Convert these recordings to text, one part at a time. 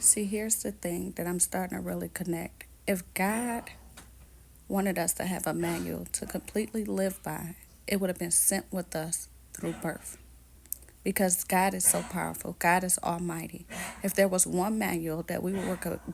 See, here's the thing that I'm starting to really connect. If God wanted us to have a manual to completely live by, it would have been sent with us through birth. Because God is so powerful, God is almighty. If there was one manual that we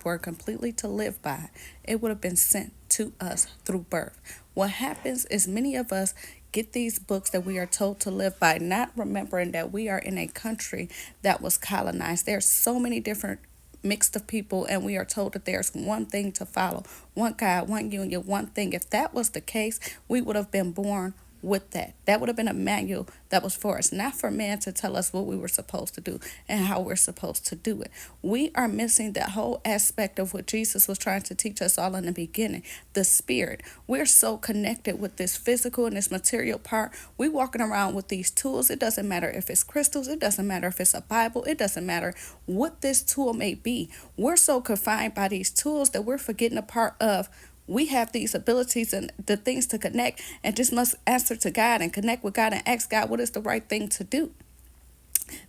were completely to live by, it would have been sent to us through birth. What happens is many of us get these books that we are told to live by, not remembering that we are in a country that was colonized. There's so many different mixed of people, and we are told that there's one thing to follow, one God, one union, one thing. If that was the case, we would have been born with that. That would have been a manual that was for us, not for man to tell us what we were supposed to do and how we're supposed to do it. We are missing that whole aspect of what Jesus was trying to teach us all in the beginning, the spirit. We're so connected with this physical and this material part. We walking around with these tools. It doesn't matter if it's crystals, it doesn't matter if it's a Bible, it doesn't matter what this tool may be. We're so confined by these tools that we're forgetting a part of we have these abilities and the things to connect and just must answer to God and connect with God and ask God what is the right thing to do.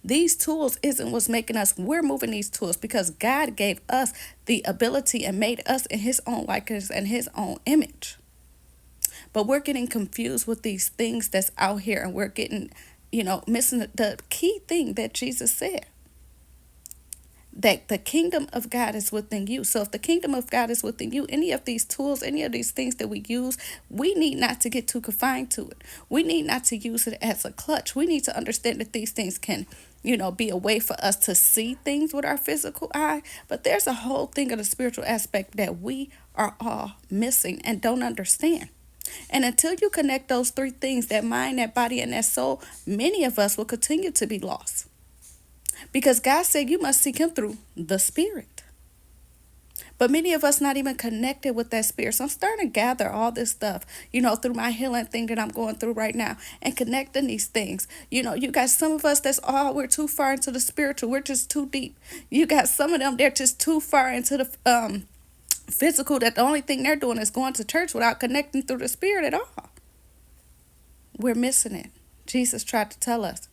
These tools isn't what's making us. We're moving these tools because God gave us the ability and made us in his own likeness and his own image. But we're getting confused with these things that's out here, and we're getting, missing the key thing that Jesus said, that the kingdom of God is within you. So if the kingdom of God is within you, any of these tools, any of these things that we use, we need not to get too confined to it. We need not to use it as a clutch. We need to understand that these things can, be a way for us to see things with our physical eye. But there's a whole thing of the spiritual aspect that we are all missing and don't understand. And until you connect those three things, that mind, that body, and that soul, many of us will continue to be lost. Because God said you must seek him through the spirit. But many of us not even connected with that spirit. So I'm starting to gather all this stuff, through my healing thing that I'm going through right now and connecting these things. You got some of us that's we're too far into the spiritual. We're just too deep. You got some of them, they're just too far into the physical that the only thing they're doing is going to church without connecting through the spirit at all. We're missing it. Jesus tried to tell us.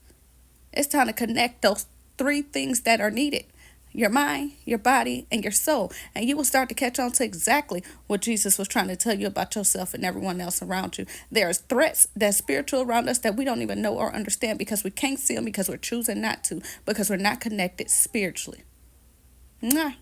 It's time to connect those three things that are needed: your mind, your body, and your soul. And you will start to catch on to exactly what Jesus was trying to tell you about yourself and everyone else around you. There's threats that's spiritual around us that we don't even know or understand because we can't see them, because we're choosing not to, because we're not connected spiritually. Mwah.